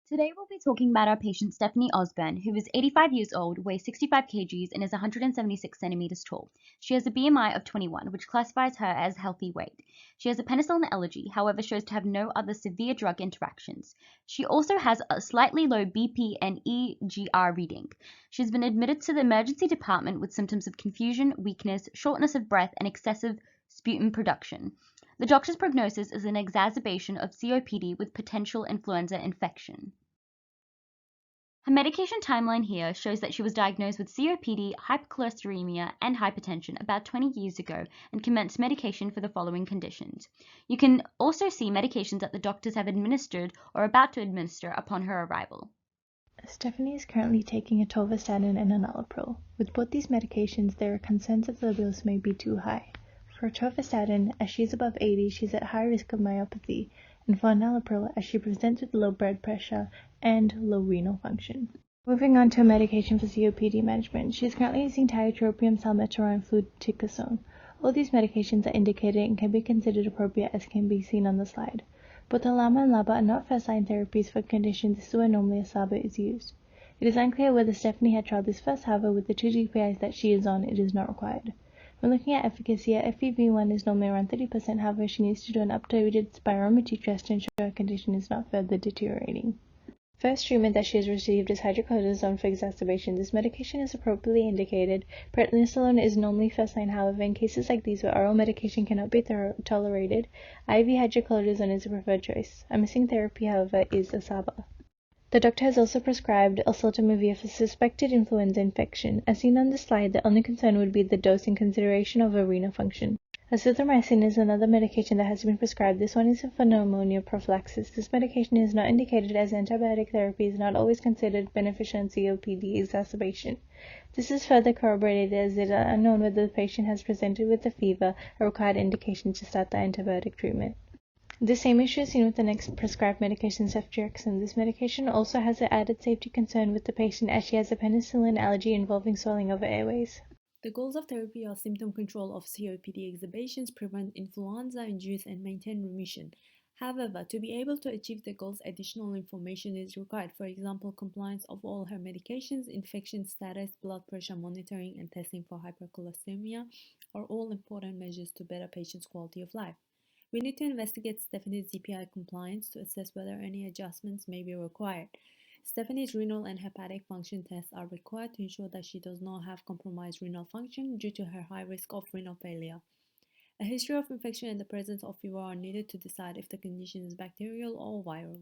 Today we'll be talking about our patient Stephanie Osborne, who is 85 years old, weighs 65 kgs, and is 176 centimeters tall. She has a BMI of 21, which classifies her as healthy weight. She has a penicillin allergy, however shows to have no other severe drug interactions. She also has a slightly low BP and EGR reading. She has been admitted to the emergency department with symptoms of confusion, weakness, shortness of breath, and excessive sputum production. The doctor's prognosis is an exacerbation of COPD with potential influenza infection. Her medication timeline here shows that she was diagnosed with COPD, hypercholesteremia, and hypertension about 20 years ago and commenced medication for the following conditions. You can also see medications that the doctors have administered or are about to administer upon her arrival. Stephanie is currently taking a atorvastatin and enalapril. With both these medications, there are concerns that the dose may be too high. For atorvastatin, as she is above 80, she is at high risk of myopathy, and for enalapril, as she presents with low blood pressure and low renal function. Moving on to a medication for COPD management, she is currently using tiotropium, salmeterol, and fluticasone. All these medications are indicated and can be considered appropriate, as can be seen on the slide. Both LAMA and LABA are not first-line therapies for conditions. This is where normally a SABA is used. It is unclear whether Stephanie had tried this first, however, with the 2 DPIs that she is on, it is not required. When looking at efficacy, her FEV1 is normally around 30%, however, she needs to do an updated spirometry test to ensure her condition is not further deteriorating. First treatment that she has received is hydrocortisone for exacerbation. This medication is appropriately indicated. Prednisolone is normally first line, however, in cases like these where oral medication cannot be tolerated, IV hydrocortisone is a preferred choice. A missing therapy, however, is a SABA. The doctor has also prescribed oseltamivir for suspected influenza infection. As seen on the slide, the only concern would be the dose in consideration of her renal function. Azithromycin is another medication that has been prescribed. This one is for pneumonia prophylaxis. This medication is not indicated as antibiotic therapy, is not always considered beneficial in COPD exacerbation. This is further corroborated as it is unknown whether the patient has presented with a fever, a required indication to start the antibiotic treatment. The same issue is seen with the next prescribed medication, ceftriaxone. This medication also has an added safety concern with the patient as she has a penicillin allergy involving swelling of her airways. The goals of therapy are symptom control of COPD exacerbations, prevent influenza-induced, and maintain remission. However, to be able to achieve the goals, additional information is required. For example, compliance of all her medications, infection status, blood pressure monitoring, and testing for hypercholesteremia are all important measures to better patients' quality of life. We need to investigate Stephanie's DPI compliance to assess whether any adjustments may be required. Stephanie's renal and hepatic function tests are required to ensure that she does not have compromised renal function due to her high risk of renal failure. A history of infection and the presence of fever are needed to decide if the condition is bacterial or viral.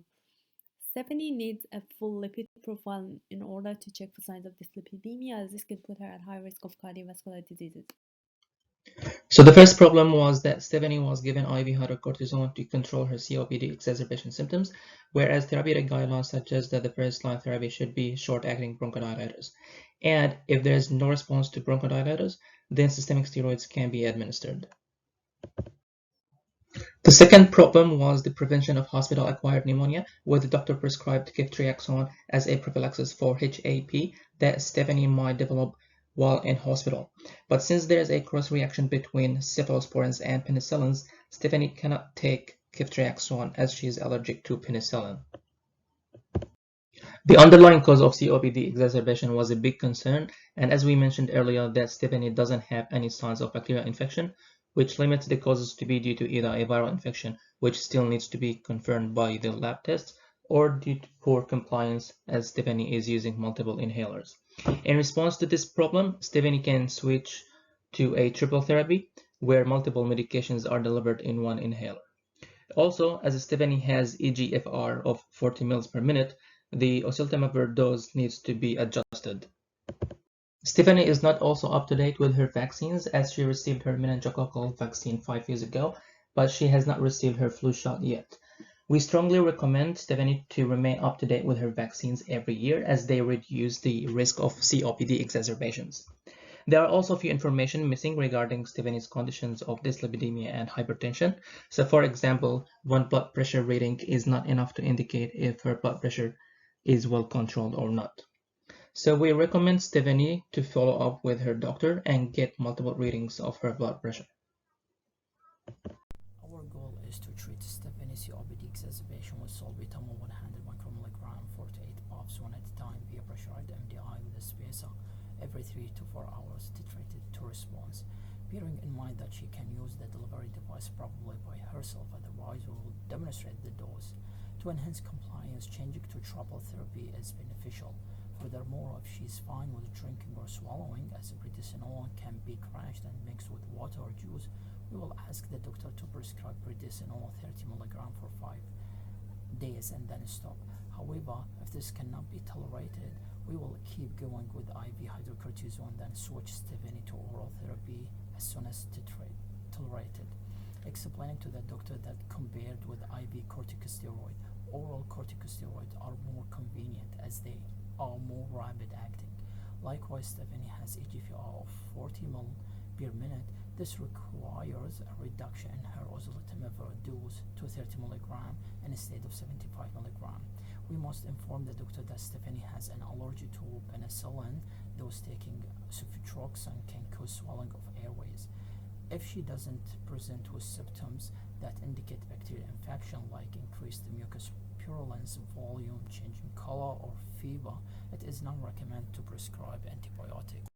Stephanie needs a full lipid profile in order to check for signs of dyslipidemia, as this can put her at high risk of cardiovascular diseases. So the first problem was that Stephanie was given IV hydrocortisone to control her COPD exacerbation symptoms, whereas therapeutic guidelines suggest that the first-line therapy should be short-acting bronchodilators. And if there is no response to bronchodilators, then systemic steroids can be administered. The second problem was the prevention of hospital-acquired pneumonia, where the doctor prescribed ceftriaxone as a prophylaxis for HAP that Stephanie might develop while in hospital. But since there is a cross-reaction between cephalosporins and penicillins, Stephanie cannot take ceftriaxone as she is allergic to penicillin. The underlying cause of COPD exacerbation was a big concern, and as we mentioned earlier, that Stephanie doesn't have any signs of bacterial infection, which limits the causes to be due to either a viral infection, which still needs to be confirmed by the lab tests, or due to poor compliance as Stephanie is using multiple inhalers. In response to this problem, Stephanie can switch to a triple therapy where multiple medications are delivered in one inhaler. Also, as Stephanie has eGFR of 40 mL per minute, the oseltamivir dose needs to be adjusted. Stephanie is not also up to date with her vaccines as she received her meningococcal vaccine 5 years ago, but she has not received her flu shot yet. We strongly recommend Stephanie to remain up to date with her vaccines every year as they reduce the risk of COPD exacerbations. There are also a few information missing regarding Stephanie's conditions of dyslipidemia and hypertension. So for example, one blood pressure reading is not enough to indicate if her blood pressure is well controlled or not. So we recommend Stephanie to follow up with her doctor and get multiple readings of her blood pressure. Our goal is to treat Stephanie's COPD exacerbation with salbutamol 100 micromolar 4 to 8 puffs 1 at a time via pressurized MDI with a spacer every 3 to 4 hours titrated to response. Bearing in mind that she can use the delivery device probably by herself, otherwise we will demonstrate the dose. To enhance compliance, changing to triple therapy is beneficial. Furthermore, if she's fine with drinking or swallowing, as prednisolone can be crushed and mixed with water or juice, we will ask the doctor to prescribe prednisolone 30 mg for 5 days and then stop. However, if this cannot be tolerated, we will keep going with IV hydrocortisone, then switch Stephanie to oral therapy as soon as tolerated. Explaining to the doctor that compared with IV corticosteroid, oral corticosteroids are more convenient as they are more rapid acting. Likewise, Stephanie has eGFR of 40 ml per minute. This requires a reduction in her oseltamivir dose to 30 mg instead of 75 mg. We must inform the doctor that Stephanie has an allergy to penicillin, thus taking ceftriaxone can cause swelling of airways. If she doesn't present with symptoms that indicate bacterial infection like increased mucus purulence, volume, changing color, or fever, it is not recommended to prescribe antibiotics.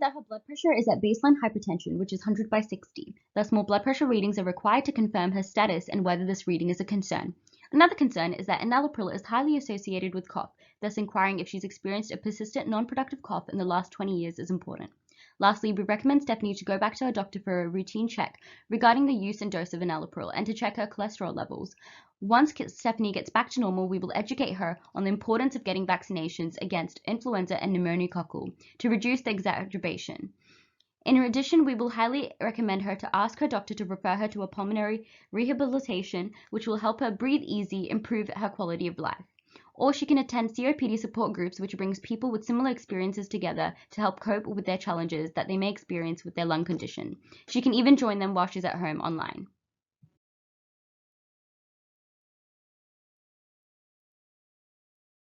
That her blood pressure is at baseline hypertension, which is 100/60. Thus, more blood pressure readings are required to confirm her status and whether this reading is a concern. Another concern is that enalapril is highly associated with cough, thus inquiring if she's experienced a persistent non-productive cough in the last 20 years is important. Lastly, we recommend Stephanie to go back to her doctor for a routine check regarding the use and dose of enalapril and to check her cholesterol levels. Once Stephanie gets back to normal, we will educate her on the importance of getting vaccinations against influenza and pneumococcal to reduce the exacerbation. In addition, we will highly recommend her to ask her doctor to refer her to a pulmonary rehabilitation, which will help her breathe easy, improve her quality of life. Or she can attend COPD support groups, which brings people with similar experiences together to help cope with their challenges that they may experience with their lung condition. She can even join them while she's at home online.